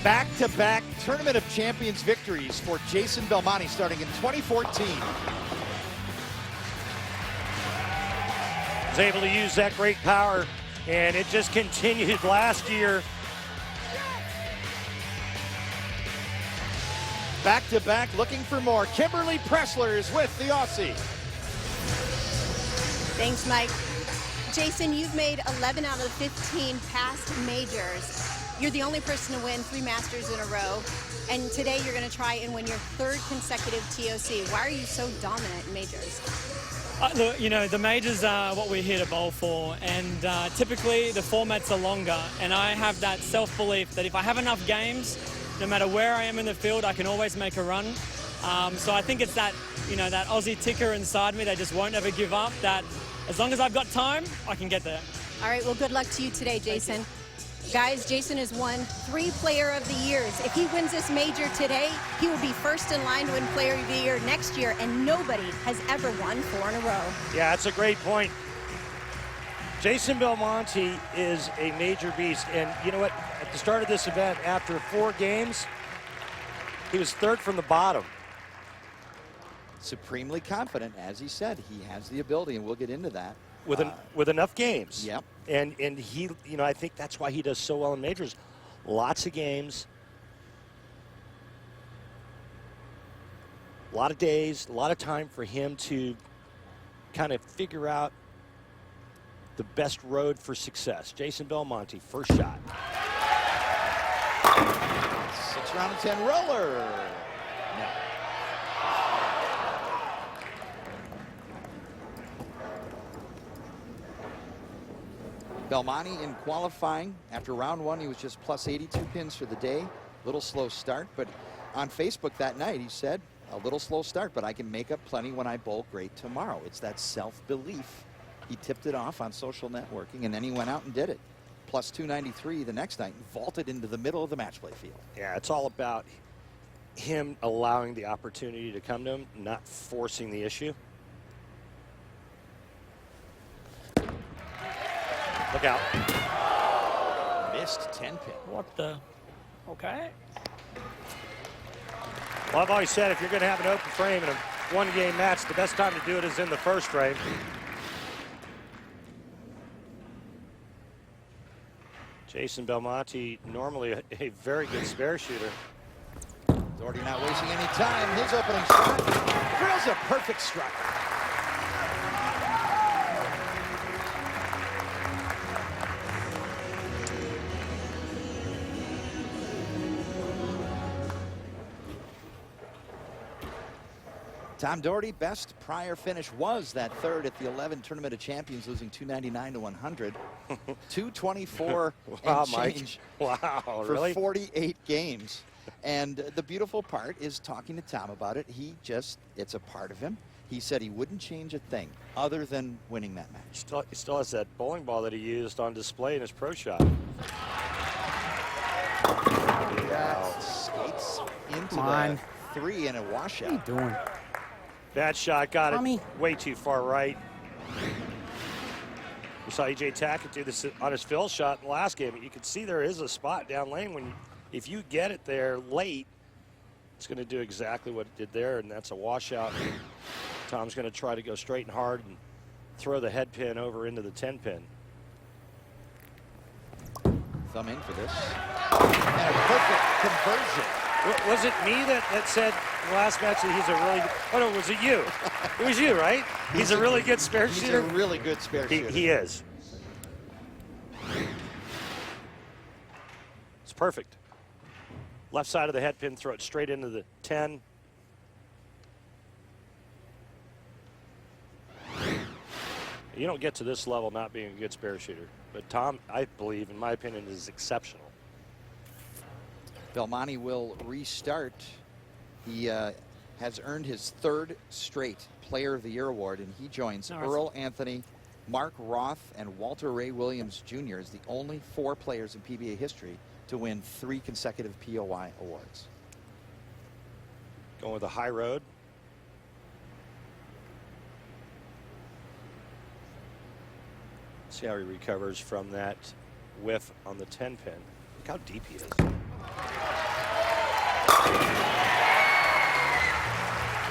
Back-to-back Tournament of Champions victories for Jason Belmonte starting in 2014. Was able to use that great power, and it just continued last year. Back-to-back looking for more. Kimberly Pressler is with the Aussie. Thanks, Mike. Jason, you've made 11 out of the 15 past majors. You're the only person to win 3 Masters in a row. And today you're going to try and win your 3rd consecutive TOC. Why are you so dominant in majors? Look, you know, the majors are what we're here to bowl for. And typically the formats are longer. And I have that self-belief that if I have enough games, no matter where I am in the field, I can always make a run. So I think it's that, you know, that Aussie ticker inside me that just won't ever give up, that as long as I've got time, I can get there. All right, well, good luck to you today, Jason. Guys, Jason has won 3 Player of the Years. If he wins this major today, he will be first in line to win Player of the Year next year, and nobody has ever won 4 in a row. Yeah, that's a great point. Jason Belmonte is a major beast, and you know what? At the start of this event, after 4 games, he was 3rd from the bottom. Supremely confident, as he said. He has the ability, and we'll get into that. With enough games. Yep. And he, you know, I think that's why he does so well in majors. Lots of games, a lot of days, a lot of time for him to kind of figure out the best road for success. Jason Belmonte, first shot. 6 round of 10 roller. No. Belmonte in qualifying after round 1, he was just plus 82 pins for the day. Little slow start, but on Facebook that night he said, a little slow start, but I can make up plenty when I bowl great tomorrow. It's that self-belief. He tipped it off on social networking, and then he went out and did it. Plus 293 the next night and vaulted into the middle of the match play field. Yeah, it's all about him allowing the opportunity to come to him, not forcing the issue. Look out. Missed 10 pin. What the? Okay. Well, I've always said if you're going to have an open frame in a 1-game match, the best time to do it is in the first frame. Jason Belmonte, normally a very good spare shooter. Doherty not wasting any time. His opening shot drills a perfect strike. Tom Doherty, best prior finish was that 3rd at the 11 Tournament of Champions, losing 299 to 100. 224 wow, and change. Mike. Wow, for really? 48 games. And the beautiful part is talking to Tom about it. It's a part of him. He said he wouldn't change a thing other than winning that match. He still has that bowling ball that he used on display in his pro shot. That skates into the 3 and a washout. What are you doing? Bad shot, got it way too far right. We saw EJ Tackett do this on his fill shot in the last game. You can see there is a spot down lane when if you get it there late, it's going to do exactly what it did there, and that's a washout. Tom's going to try to go straight and hard and throw the head pin over into the 10 pin. Thumb in for this. And a perfect conversion. Was it me that said in the last match that he's a really good, oh no, was it you? It was you, right? He's a really good spare shooter? He's a really good spare shooter. He is. It's perfect. Left side of the head pin, throw it straight into the 10. You don't get to this level not being a good spare shooter. But Tom, I believe, in my opinion, is exceptional. Belmonte will restart. He has earned his 3rd straight Player of the Year award, and he joins Earl Anthony, Mark Roth, and Walter Ray Williams Jr. as the only 4 players in PBA history to win 3 consecutive POI awards. Going with a high road. See how he recovers from that whiff on the 10 pin. Look how deep he is.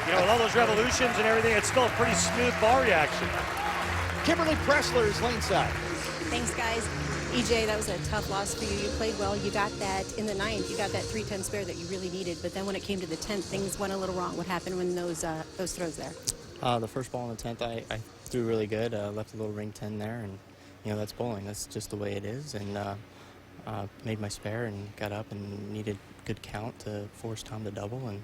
You know, with all those revolutions and everything, it's still a pretty smooth ball reaction. Kimberly Pressler is lane side. Thanks, guys. EJ, that was a tough loss for you. You played well. You got that in the 9th. You got that 3-10 spare that you really needed. But then when it came to the 10th, things went a little wrong. What happened when those throws there? The first ball in the 10th, I threw really good. Left a little ring 10 there, and you know that's bowling. That's just the way it is. And made my spare and got up and needed good count to force Tom to double, and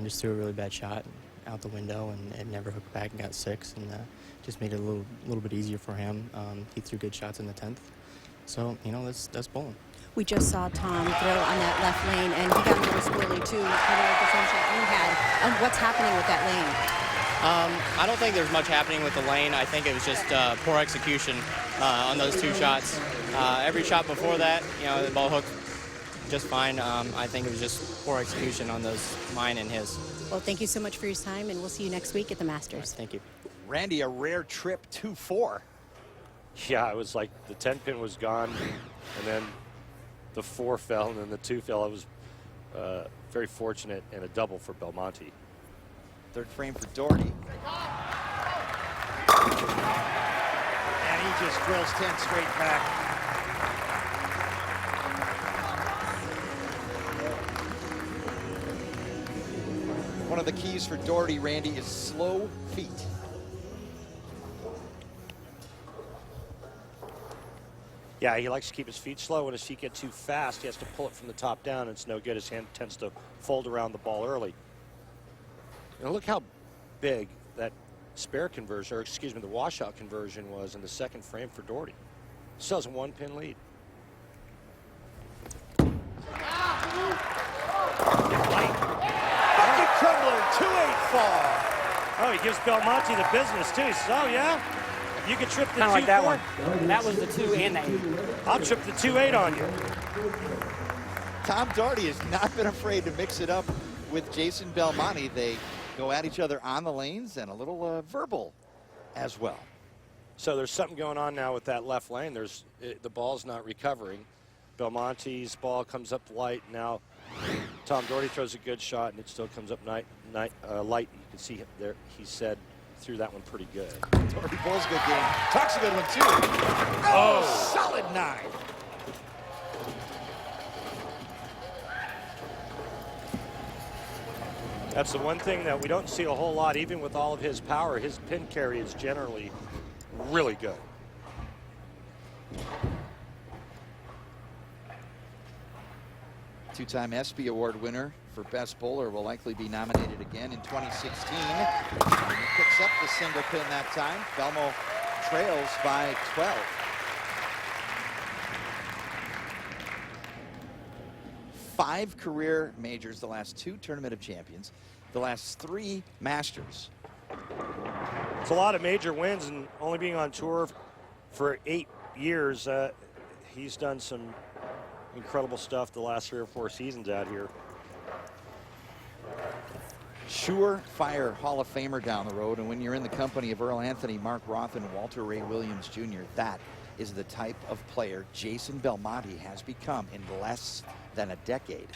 just threw a really bad shot out the window, and it never hooked back and got 6, and just made it a little bit easier for him. He threw good shots in the 10th, so you know that's bowling. We just saw Tom throw on that left lane, and he got a little squirrely too, kind of like the same shot you had. What's happening with that lane? I don't think there's much happening with the lane. I think it was just poor execution on those 2 shots. Every shot before that, you know, the ball hooked just fine. I think it was just poor execution on those, mine and his. Well, thank you so much for your time, and we'll see you next week at the Masters. Right, thank you. Randy, a rare trip 2-4. Yeah, it was like the 10 pin was gone, and then the 4 fell, and then the 2 fell. It was very fortunate and a double for Belmonte. Third frame for Doherty. And he just drills 10 straight back. One of the keys for Doherty, Randy, is slow feet. Yeah, he likes to keep his feet slow. When his feet get too fast, he has to pull it from the top down. It's no good. His hand tends to fold around the ball early. And look how big that spare conversion, or excuse me, the washout conversion was in the 2nd frame for Doherty. Still has a 1-pin lead. Bucket crumbler, 2-8 fall. Oh, he gives Belmonte the business, too. He says, oh, yeah? You can trip the 2-4. Kind of like that one. That was the 2 and the 8. I'll trip the 2-8 on you. Tom Doherty has not been afraid to mix it up with Jason Belmonte. They go at each other on the lanes and a little verbal as well. So there's something going on now with that left lane. The ball's not recovering. Belmonte's ball comes up light. Now Tom Doherty throws a good shot, and it still comes up light. You can see there. He said threw that one pretty good. Doherty bowls a good game. Tuck's a good one too. Oh, solid 9. That's the one thing that we don't see a whole lot, even with all of his power. His pin carry is generally really good. Two-time ESPY Award winner for Best Bowler will likely be nominated again in 2016. He picks up the single pin that time. Belmo trails by 12. Five career majors, the last 2 Tournament of Champions, the last 3 Masters. It's a lot of major wins, and only being on tour for 8 years, he's done some incredible stuff the last 3 or 4 seasons out here. Surefire Hall of Famer down the road, and when you're in the company of Earl Anthony, Mark Roth, and Walter Ray Williams Jr., that is the type of player Jason Belmonte has become in less than a decade.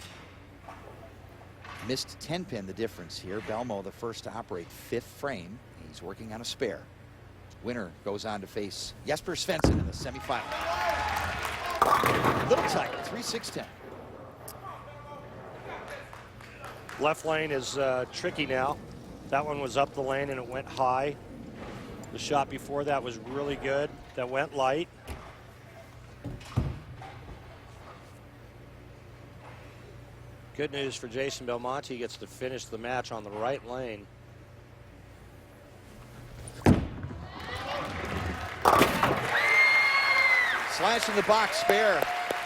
Missed 10 pin, the difference here. Belmo, the first to operate 5th frame. He's working on a spare. Winner goes on to face Jesper Svensson in the semifinal. Little tight, 3-6-10. Left lane is tricky now. That one was up the lane and it went high. The shot before that was really good. That went light. Good news for Jason Belmonte. He gets to finish the match on the right lane. Slash in the box spare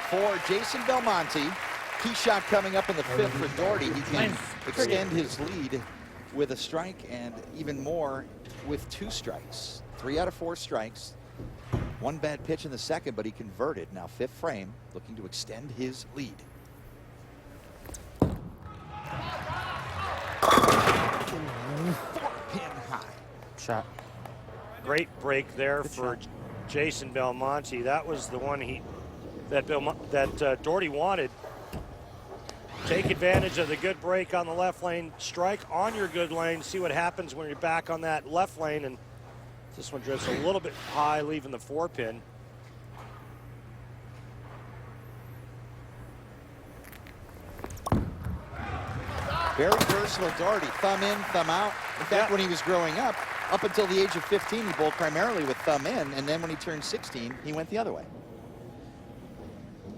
for Jason Belmonte. Key shot coming up in the 5th for Doherty. He can extend his lead with a strike and even more with 2 strikes. 3 out of 4 strikes. 1 bad pitch in the 2nd, but he converted. Now 5th frame, looking to extend his lead. Pin high. Shot. Great break there for Jason Belmonte. That was the one he that Doherty wanted. Take advantage of the good break on the left lane. Strike on your good lane. See what happens when you're back on that left lane. And this one drifts a little bit high, leaving the 4-pin. Very versatile Doherty, thumb in, thumb out. In fact, when he was growing up until the age of 15, he bowled primarily with thumb in, and then when he turned 16, he went the other way.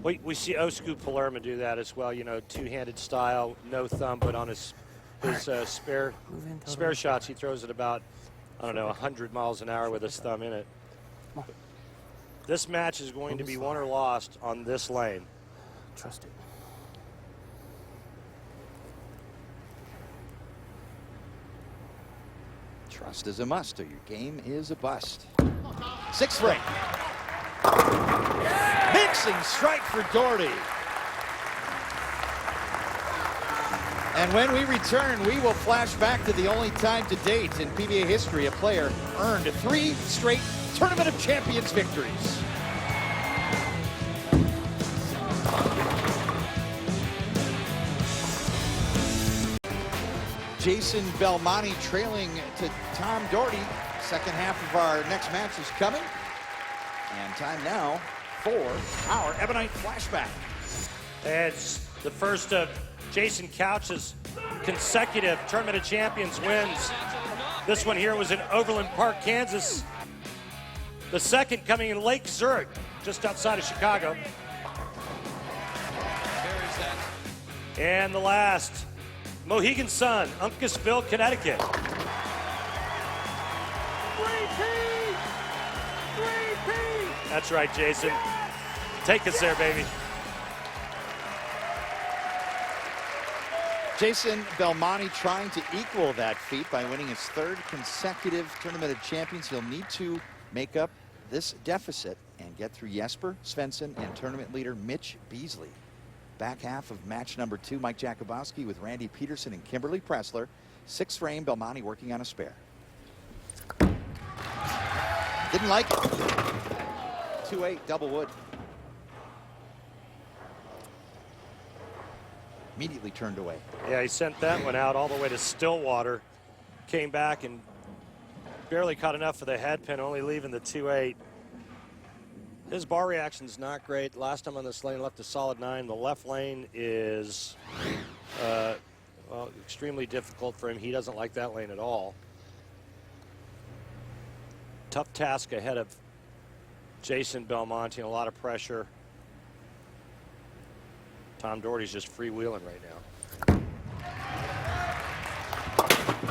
We see Osku Palermo do that as well, you know, two-handed style, no thumb, but on his spare shots, he throws it about, I don't know, 100 miles an hour with his thumb in it. This match is going to be won or lost on this lane. Trust it. Trust is a must, or your game is a bust. 6th frame. Mixing strike for Doherty. And when we return, we will flash back to the only time to date in PBA history a player earned 3 straight Tournament of Champions victories. Jason Belmonte trailing to Tom Doherty. Second half of our next match is coming. And time now for our Ebonite flashback. It's the first of Jason Couch's consecutive Tournament of Champions wins. This one here was in Overland Park, Kansas. The second coming in Lake Zurich, just outside of Chicago. And the last, Mohegan Sun, Uncasville, Connecticut. That's right, Jason. Take us there, baby. Jason Belmonte trying to equal that feat by winning his 3rd consecutive Tournament of Champions. He'll need to make up this deficit and get through Jesper Svensson and tournament leader Mitch Beasley. Back half of match number 2, Mike Jakubowski with Randy Peterson and Kimberly Pressler. 6th frame, Belmonte working on a spare. Didn't like it. 2-8, double wood. Immediately turned away. Yeah, he sent that one out all the way to Stillwater. Came back and barely caught enough for the head pin, only leaving the 2-8. His bar reaction's not great. Last time on this lane, left a solid 9. The left lane is, well, extremely difficult for him. He doesn't like that lane at all. Tough task ahead of Jason Belmonte and a lot of pressure. Tom Doherty's just freewheeling right now.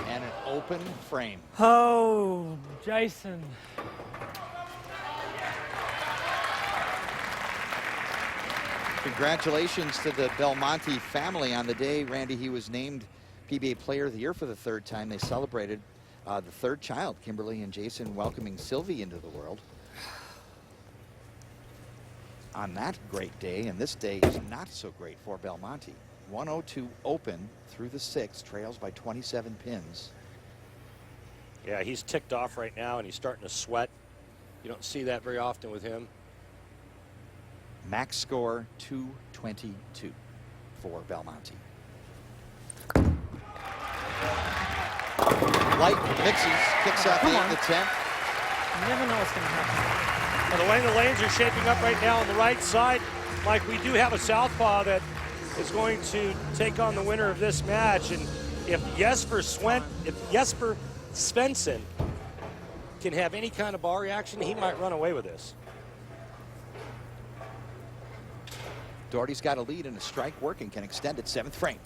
And an open frame. Oh, Jason. Congratulations to the Belmonte family on the day, Randy, he was named PBA Player of the Year for the 3rd time. They celebrated the 3rd child, Kimberly and Jason, welcoming Sylvie into the world. On that great day, and this day is not so great for Belmonte. 102 open through the 6th, trails by 27 pins. Yeah, he's ticked off right now, and he's starting to sweat. You don't see that very often with him. Max score 222 for Belmonte. Light mixes, kicks out the 8 and the 10. You never know what's going to happen. Well, the way the lanes are shaping up right now on the right side, Mike, we do have a southpaw that is going to take on the winner of this match. And if Jesper Svensson can have any kind of ball reaction, he might run away with this. Doherty's got a lead and a strike working, can extend it. 7th frame.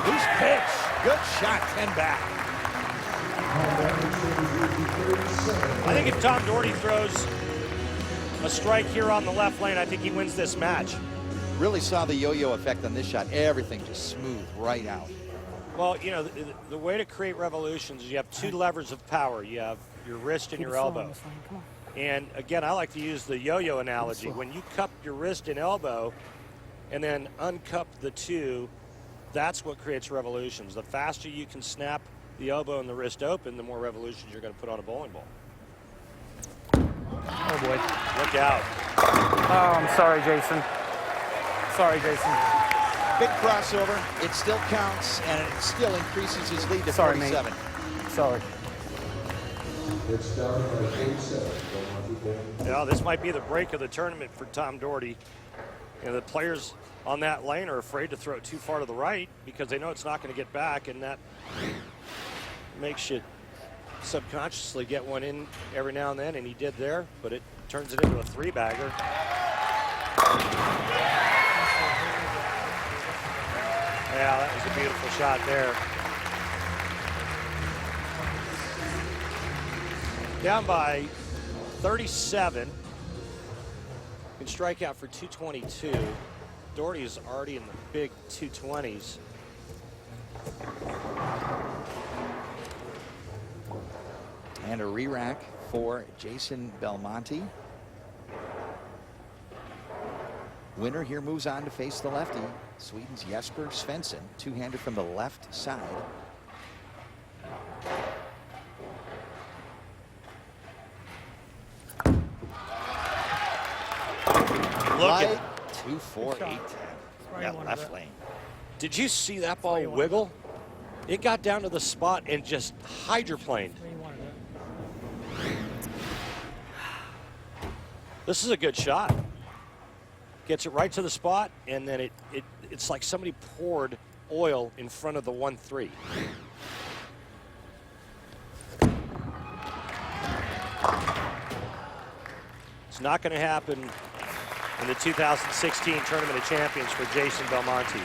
Loose pitch, good shot, 10 back. I think if Tom Doherty throws a strike here on the left lane, I think he wins this match. Really saw the yo-yo effect on this shot. Everything just smooth right out. Well, you know, the way to create revolutions is you have 2 levers of power. You have your wrist and your elbow. And again, I like to use the yo-yo analogy. When you cup your wrist and elbow and then uncup the 2, that's what creates revolutions. The faster you can snap the elbow and the wrist open, the more revolutions you're going to put on a bowling ball. Oh, boy. Look out. Oh, I'm sorry, Jason. Sorry, Jason. Big crossover. It still counts, and it still increases his lead to Sorry, mate. 47. Sorry. It's down by 47. Yeah, this might be the break of the tournament for Tom Doherty. You know, the players on that lane are afraid to throw it too far to the right because they know it's not going to get back, and that makes you subconsciously get one in every now and then, and he did there, but it turns it into a three-bagger. Yeah, that was a beautiful shot there. Down by 37. Can strike out for 222. Doherty is already in the big 220s. And a re-rack for Jason Belmonte. Winner here moves on to face the lefty, Sweden's Jesper Svensson, two-hander from the left side. Look Right at 2-4-8 that left lane. Did you see that ball wiggle? It got down to the spot and just hydroplaned. This is a good shot. Gets it right to the spot, and then it's like somebody poured oil in front of the 1-3. It's not going to happen in the 2016 Tournament of Champions for Jason Belmonte.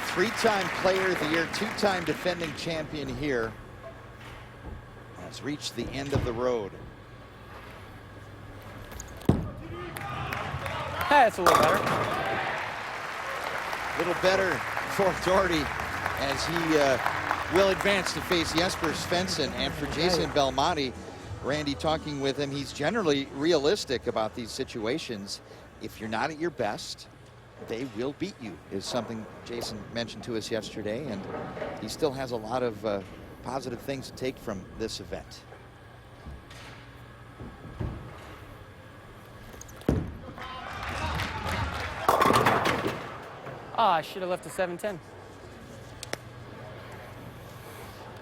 Three-time Player of the Year, two-time defending champion here. Has reached the end of the road. That's a little better. A little better for Doherty as he will advance to face Jesper Svensson. And for Jason Belmonte, Randy talking with him, he's generally realistic about these situations. If you're not at your best, they will beat you, is something Jason mentioned to us yesterday. And he still has a lot of positive things to take from this event. Oh, I should have left a 7-10.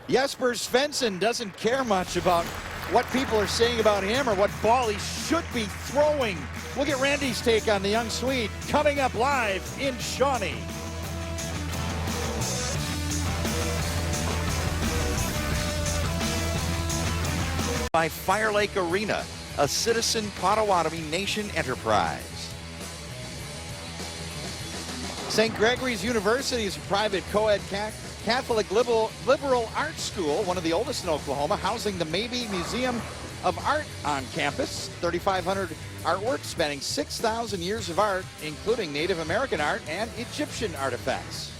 Jesper Svensson doesn't care much about what people are saying about him or what ball he should be throwing. We'll get Randy's take on the young Swede coming up live in Shawnee. By Firelake Arena, a Citizen Potawatomi Nation enterprise. St. Gregory's University is a private co-ed Catholic liberal art school, one of the oldest in Oklahoma, housing the Mabee Museum of Art on campus. 3,500 artworks spanning 6,000 years of art, including Native American art and Egyptian artifacts.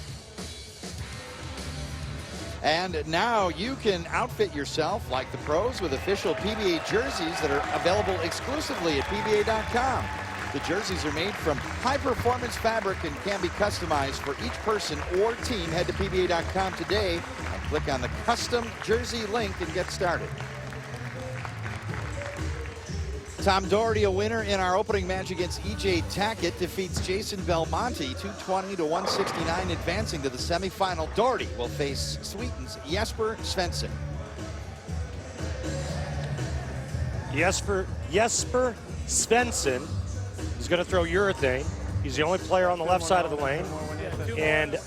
And now you can outfit yourself like the pros with official PBA jerseys that are available exclusively at PBA.com. The jerseys are made from high-performance fabric and can be customized for each person or team. Head to PBA.com today and click on the custom jersey link and get started. Tom Doherty, a winner in our opening match against E.J. Tackett, defeats Jason Belmonte 220-169, advancing to the semifinal. Doherty will face Sweden's Jesper Svensson. Jesper Svensson is going to throw urethane. He's the only player on the left side of the lane. And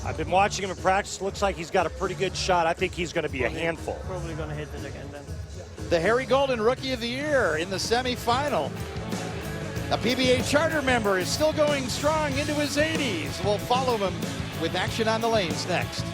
I've been watching him in practice. Looks like he's got a pretty good shot. I think he's going to be a handful. Probably going to hit it again then. The Harry Golden Rookie of the Year in the semifinal. A PBA charter member is still going strong into his 80s. We'll follow him with action on the lanes next.